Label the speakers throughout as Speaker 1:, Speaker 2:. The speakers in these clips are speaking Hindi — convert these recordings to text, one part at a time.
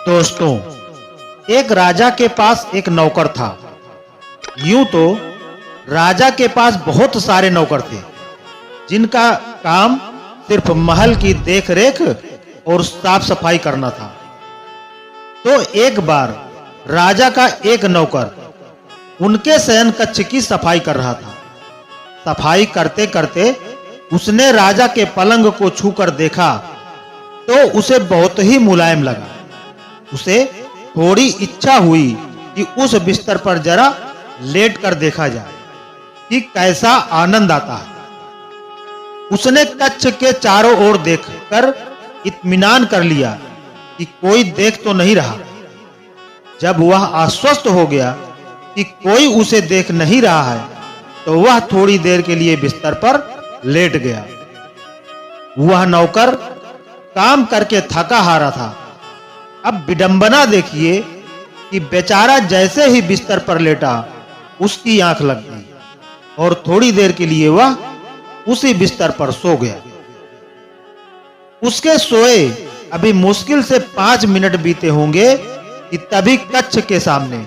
Speaker 1: दोस्तों, एक राजा के पास एक नौकर था। यूं तो राजा के पास बहुत सारे नौकर थे, जिनका काम सिर्फ महल की देखरेख और साफ सफाई करना था। तो एक बार राजा का एक नौकर उनके शयन कक्ष की सफाई कर रहा था। सफाई करते करते उसने राजा के पलंग को छूकर देखा तो उसे बहुत ही मुलायम लगा। उसे थोड़ी इच्छा हुई कि उस बिस्तर पर जरा लेट कर देखा जाए कि कैसा आनंद आता है। उसने कक्ष के चारों ओर देखकर इत्मीनान कर लिया कि कोई देख तो नहीं रहा। जब वह आश्वस्त हो गया कि कोई उसे देख नहीं रहा है, तो वह थोड़ी देर के लिए बिस्तर पर लेट गया। वह नौकर काम करके थका हारा था। अब विडंबना देखिए कि बेचारा जैसे ही बिस्तर पर लेटा, उसकी आंख लग गई और थोड़ी देर के लिए वह उसी बिस्तर पर सो गया। उसके सोए अभी मुश्किल से 5 मिनट बीते होंगे कि तभी कक्ष के सामने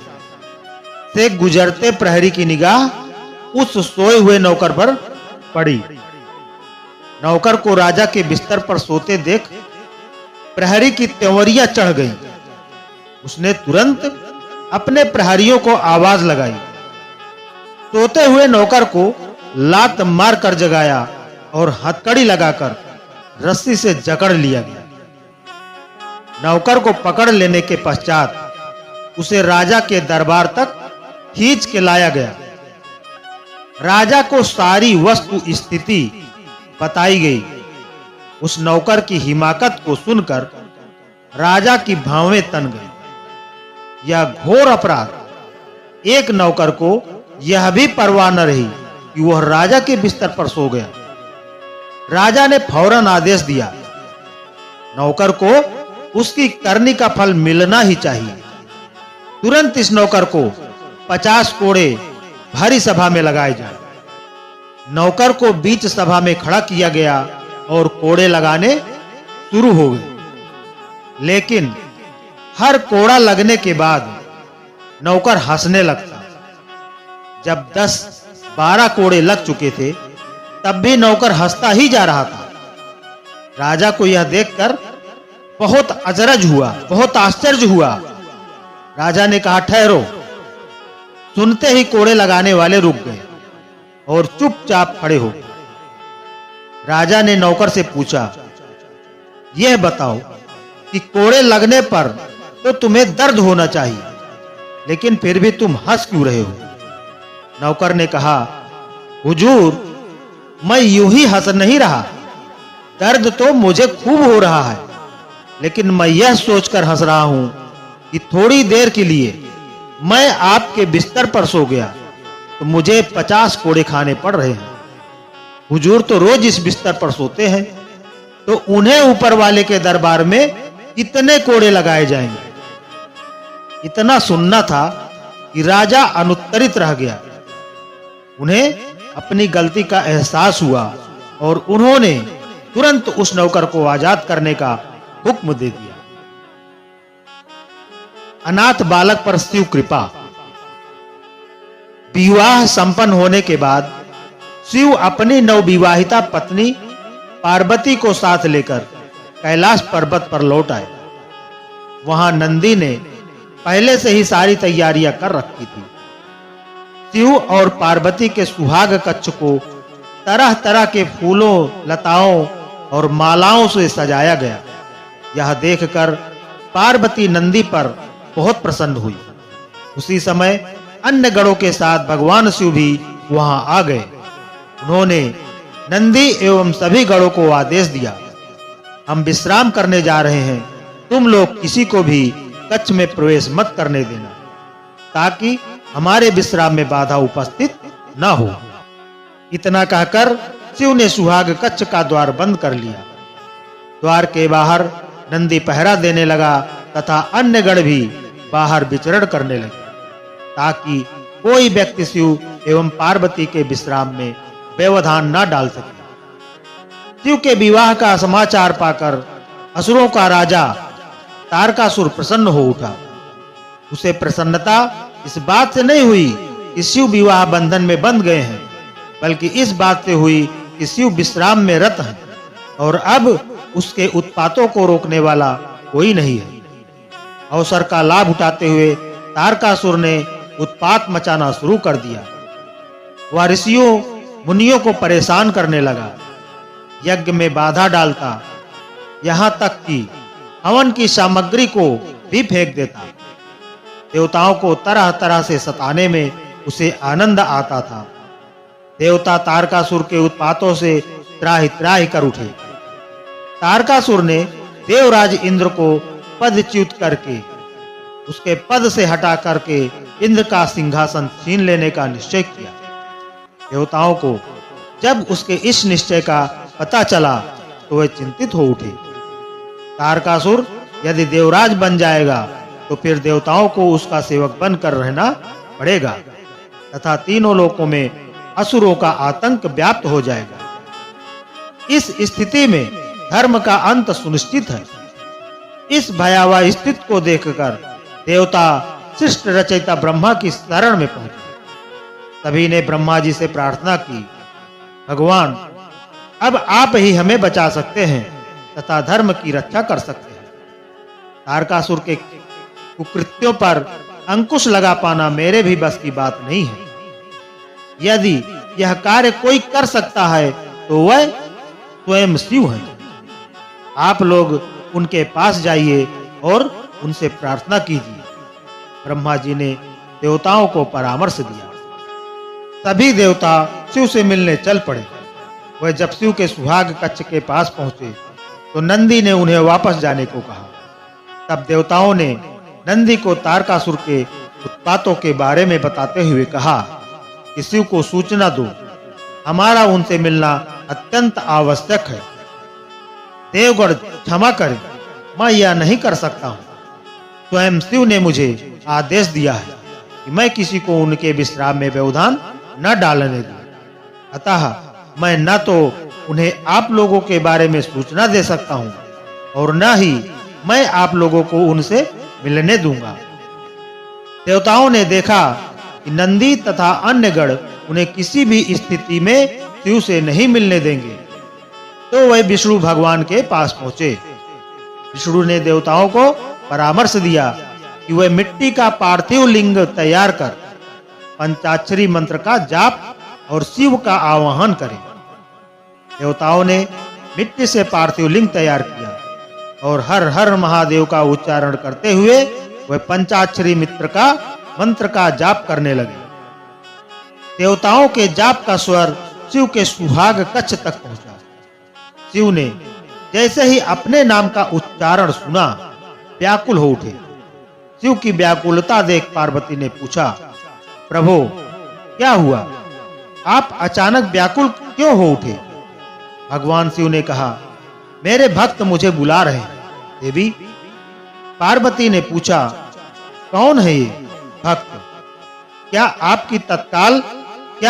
Speaker 1: से गुजरते प्रहरी की निगाह उस सोए हुए नौकर पर पड़ी। नौकर को राजा के बिस्तर पर सोते देख प्रहरी की त्योरियां चढ़ गई। उसने तुरंत अपने प्रहरियों को आवाज लगाई। सोते हुए नौकर को लात मार कर जगाया और हथकड़ी लगाकर रस्सी से जकड़ लिया गया। नौकर को पकड़ लेने के पश्चात उसे राजा के दरबार तक खींच के लाया गया। राजा को सारी वस्तु स्थिति बताई गई। उस नौकर की हिमाकत को सुनकर राजा की भावें तन गई। यह घोर अपराध। एक नौकर को यह भी परवाह न रही कि वह राजा के बिस्तर पर सो गया। राजा ने फौरन आदेश दिया, नौकर को उसकी करनी का फल मिलना ही चाहिए। तुरंत इस नौकर को 50 कोड़े भरी सभा में लगाए जाए। नौकर को बीच सभा में खड़ा किया गया और कोड़े लगाने शुरू हो गए। लेकिन हर कोड़ा लगने के बाद नौकर हंसने लगता। जब 10-12 कोड़े लग चुके थे, तब भी नौकर हंसता ही जा रहा था। राजा को यह देखकर बहुत अचरज हुआ, बहुत आश्चर्य हुआ। राजा ने कहा, ठहरो। सुनते ही कोड़े लगाने वाले रुक गए और चुपचाप खड़े हो गए। राजा ने नौकर से पूछा, यह बताओ कि कोड़े लगने पर तो तुम्हें दर्द होना चाहिए, लेकिन फिर भी तुम हंस क्यों रहे हो? नौकर ने कहा, हुजूर, मैं यूं ही हंस नहीं रहा। दर्द तो मुझे खूब हो रहा है, लेकिन मैं यह सोचकर हंस रहा हूं कि थोड़ी देर के लिए मैं आपके बिस्तर पर सो गया तो मुझे 50 कोड़े खाने पड़ रहे हैं। हुजूर तो रोज इस बिस्तर पर सोते हैं, तो उन्हें ऊपर वाले के दरबार में कितने कोड़े लगाए जाएंगे? इतना सुनना था कि राजा अनुत्तरित रह गया। उन्हें अपनी गलती का एहसास हुआ और उन्होंने तुरंत उस नौकर को आजाद करने का हुक्म दे दिया। अनाथ बालक पर शिव कृपा। विवाह संपन्न होने के बाद शिव अपनी नवविवाहिता पत्नी पार्वती को साथ लेकर कैलाश पर्वत पर लौट आए। वहां नंदी ने पहले से ही सारी तैयारियां कर रखी थी। शिव और पार्वती के सुहाग कक्ष को तरह तरह के फूलों, लताओं और मालाओं से सजाया गया। यह देखकर पार्वती नंदी पर बहुत प्रसन्न हुई। उसी समय अन्य गणों के साथ भगवान शिव भी वहां आ गए। उन्होंने नंदी एवं सभी गणों को आदेश दिया, हम विश्राम करने जा रहे हैं। तुम लोग किसी को भी कक्ष में प्रवेश मत करने देना, ताकि हमारे विश्राम में बाधा उपस्थित न हो। इतना कहकर शिव ने सुहाग कक्ष का द्वार बंद कर लिया। द्वार के बाहर नंदी पहरा देने लगा तथा अन्य गण भी बाहर विचरण करने लगे, ताकि कोई व्यक्ति शिव एवं पार्वती के विश्राम में व्यवधान न डाल सके। शिव के विवाह का समाचार पाकर असुरों का राजा तारकासुर प्रसन्न हो उठा। उसे प्रसन्नता इस बात से नहीं हुई कि शिव विवाह बंधन में बंध गए हैं, बल्कि इस बात से हुई कि शिव विश्राम में रत हैं और अब उसके उत्पातों को रोकने वाला कोई नहीं है। अवसर का लाभ उठाते हुए तारकासुर ने उत्पात मचाना शुरू कर दिया। वह ऋषियों मुनियों को परेशान करने लगा, यज्ञ में बाधा डालता, यहाँ तक कि हवन की सामग्री को भी फेंक देता। देवताओं को तरह-तरह से सताने में उसे आनंद आता था। देवता तारकासुर के उत्पातों से त्राहि-त्राहि कर उठे। तारकासुर ने देवराज इंद्र को पदच्युत करके उसके पद से हटा करके इंद्र का सिंहासन छीन लेने का निश्चय किया। देवताओं को जब उसके इस निश्चय का पता चला तो वे चिंतित हो उठे। तारकासुर यदि देवराज बन जाएगा तो फिर देवताओं को उसका सेवक बनकर रहना पड़ेगा तथा तीनों लोकों में असुरों का आतंक व्याप्त हो जाएगा। इस स्थिति में धर्म का अंत सुनिश्चित है। इस भयावह स्थिति को देखकर देवता सृष्ट रचयिता ब्रह्मा की शरण में पहुंचे। सभी ने ब्रह्मा जी से प्रार्थना की, भगवान, अब आप ही हमें बचा सकते हैं तथा धर्म की रक्षा कर सकते हैं। तारकासुर के कुकृत्यों पर अंकुश लगा पाना मेरे भी बस की बात नहीं है। यदि यह कार्य कोई कर सकता है तो वह स्वयं शिव है। आप लोग उनके पास जाइए और उनसे प्रार्थना कीजिए। ब्रह्मा जी ने देवताओं को परामर्श दिया। सभी देवता शिव से मिलने चल पड़े। वह जब शिव के सुहाग कक्ष के पास पहुंचे तो नंदी ने उन्हें वापस जाने को कहा। तब देवताओं ने नंदी को तारकासुर के उत्पातों के बारे में बताते हुए कहा कि शिव को सूचना दो, हमारा उनसे मिलना अत्यंत आवश्यक है। देवगण क्षमा करें, मैं यह नहीं कर सकता हूँ। स्वयं शिव ने मुझे आदेश दिया है कि मैं किसी को उनके विश्राम में व्यवधान न डालने दूं। अतः मैं न तो उन्हें आप लोगों के बारे में सूचना दे सकता हूँ और न ही मैं आप लोगों को उनसे मिलने दूंगा। देवताओं ने देखा कि नंदी तथा अन्य गण उन्हें किसी भी स्थिति में शिव से नहीं मिलने देंगे, तो वे विष्णु भगवान के पास पहुंचे। विष्णु ने देवताओं को परामर्श दिया कि वे मिट्टी का पार्थिव लिंग तैयार कर पंचाक्षरी मंत्र का जाप और शिव का आवाहन करें। देवताओं ने मिट्टी से पार्थिव लिंग तैयार किया और हर हर महादेव का उच्चारण करते हुए वे पंचाक्षरी मंत्र का जाप करने लगे। देवताओं के जाप का स्वर शिव के सुहाग कक्ष तक पहुंचा। शिव ने जैसे ही अपने नाम का उच्चारण सुना, व्याकुल हो उठे। शिव की व्याकुलता देख पार्वती ने पूछा, प्रभु, क्या हुआ? आप अचानक व्याकुल क्यों हो उठे? भगवान शिव ने कहा, मेरे भक्त मुझे बुला रहे हैं। देवी, पार्वती ने पूछा, कौन है ये भक्त? क्या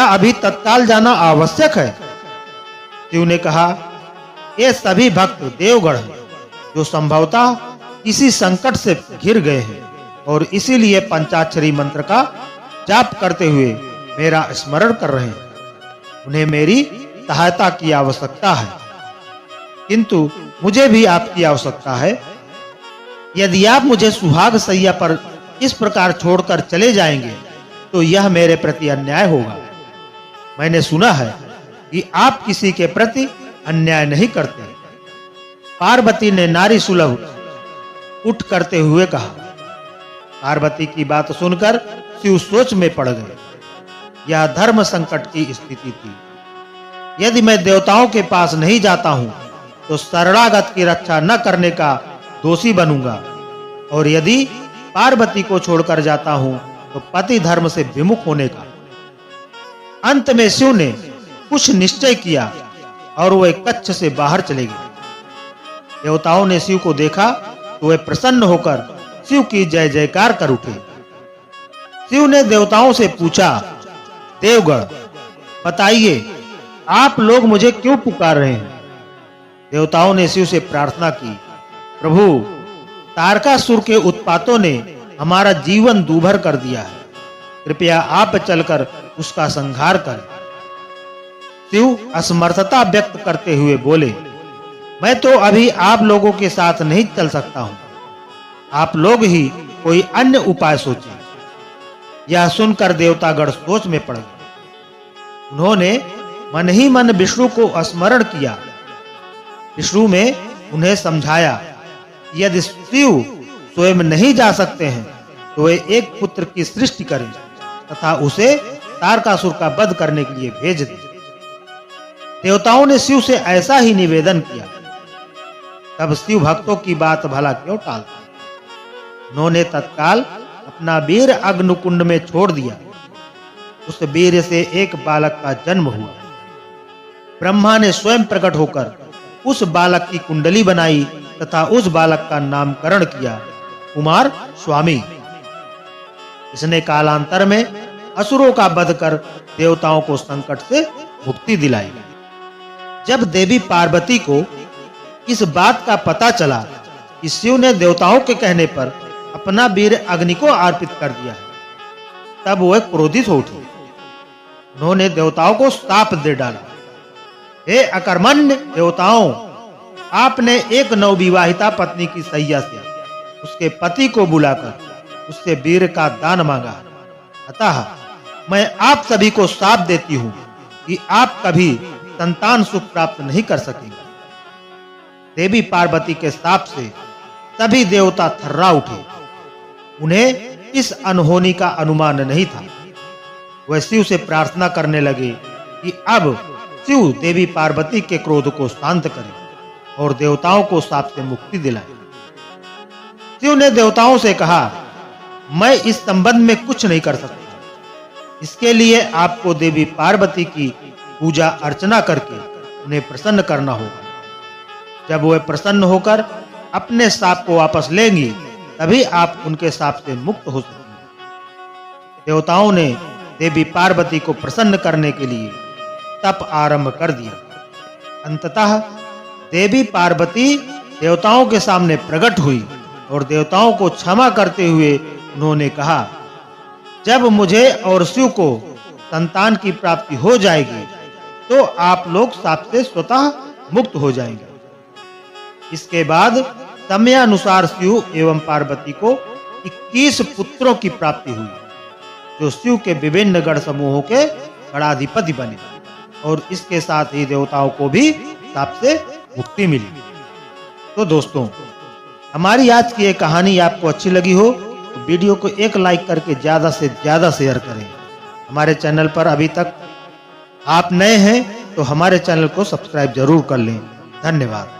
Speaker 1: अभी तत्काल जाना आवश्यक है? शिव ने कहा, ये सभी भक्त देवगण हैं जो संभवतः किसी संकट से घिर गए हैं और इसीलिए पंचाक्षरी मंत्र का जाप करते हुए मेरा स्मरण कर रहे हैं। उन्हें मेरी सहायता की आवश्यकता है, किंतु मुझे भी आपकी आवश्यकता है। यदि आप मुझे सुहाग सैया पर इस प्रकार छोड़कर चले जाएंगे तो यह मेरे प्रति अन्याय होगा। मैंने सुना है कि आप किसी के प्रति अन्याय नहीं करते। पार्वती ने नारी सुलभ उठ करते हुए कहा। पार्वती की बात सुनकर शिव सोच में पड़ गए। यह धर्म संकट की स्थिति थी। यदि मैं देवताओं के पास नहीं जाता हूं तो शरणागत की रक्षा न करने का दोषी बनूंगा, और यदि पार्वती को छोड़कर जाता हूं तो पति धर्म से विमुख होने का। अंत में शिव ने कुछ निश्चय किया और वे कक्ष से बाहर चले गए। देवताओं ने शिव को देखा तो वे प्रसन्न होकर शिव की जय जयकार कर उठे। शिव ने देवताओं से पूछा, देवगण, बताइए आप लोग मुझे क्यों पुकार रहे हैं? देवताओं ने शिव से प्रार्थना की, प्रभु, तारकासुर के उत्पातों ने हमारा जीवन दूभर कर दिया है। कृपया आप चलकर उसका संहार करें। शिव असमर्थता व्यक्त करते हुए बोले, मैं तो अभी आप लोगों के साथ नहीं चल सकता हूं। आप लोग ही कोई अन्य उपाय सोचें। यह सुनकर देवतागण सोच में पड़ गए। उन्होंने मन ही मन विष्णु को स्मरण किया। विष्णु में उन्हें समझाया, यदि शिव स्वयं नहीं जा सकते हैं तो वे एक पुत्र की सृष्टि करें तथा उसे तारकासुर का वध करने के लिए भेज दें। देवताओं ने शिव से ऐसा ही निवेदन किया। तब शिव भक्तों की बात भला क्यों टालते? उन्होंने तत्काल अपना वीर अग्निकुंड में छोड़ दिया। उस वीर से एक बालक का जन्म हुआ। ब्रह्मा ने स्वयं प्रकट होकर उस बालक की कुंडली बनाई तथा उस बालक का नामकरण किया कुमार स्वामी। इसने कालांतर में असुरों का वध कर देवताओं को संकट से मुक्ति दिलाई। जब देवी पार्वती को इस बात का पता चला कि शिव ने देवताओं के कहने पर अपना वीर अग्नि को अर्पित कर दिया है, तब वह क्रोधित हो उठी। उन्होंने देवताओं को शाप दे डाला, हे अकर्मण्य देवताओं, आपने एक नवविवाहिता पत्नी की सैया से उसके पति को बुलाकर उससे वीर का दान मांगा। अतः मैं आप सभी को शाप देती हूं कि आप कभी संतान सुख प्राप्त नहीं कर सकेंगे। देवी पार्वती के शाप से सभी देवता थर्रा उठे। उन्हें इस अनहोनी का अनुमान नहीं था। वह शिव से प्रार्थना करने लगे कि अब शिव देवी पार्वती के क्रोध को शांत करे और देवताओं को शाप से मुक्ति दिलाए। शिव ने देवताओं से कहा, मैं इस संबंध में कुछ नहीं कर सकता। इसके लिए आपको देवी पार्वती की पूजा अर्चना करके उन्हें प्रसन्न करना होगा। जब वे प्रसन्न होकर अपने शाप को वापस लेंगी, तभी आप उनके शाप से मुक्त हो सकेंगे। देवताओं ने देवी पार्वती को प्रसन्न करने के लिए तप आरंभ कर दिया। अंततः देवी पार्वती देवताओं के सामने प्रकट हुई और देवताओं को क्षमा करते हुए उन्होंने कहा, जब मुझे और शिव को संतान की प्राप्ति हो जाएगी तो आप लोग शाप से स्वतः मुक्त हो जाएंगे। इसके बाद समयानुसार शिव एवं पार्वती को 21 पुत्रों की प्राप्ति हुई, जो शिव के विभिन्न गण समूहों के गणाधिपति बने और इसके साथ ही देवताओं को भी शाप से मुक्ति मिली। तो दोस्तों, हमारी आज की ये कहानी आपको अच्छी लगी हो तो वीडियो को एक लाइक करके ज्यादा से ज्यादा शेयर करें। हमारे चैनल पर अभी तक आप नए हैं तो हमारे चैनल को सब्सक्राइब जरूर कर लें। धन्यवाद।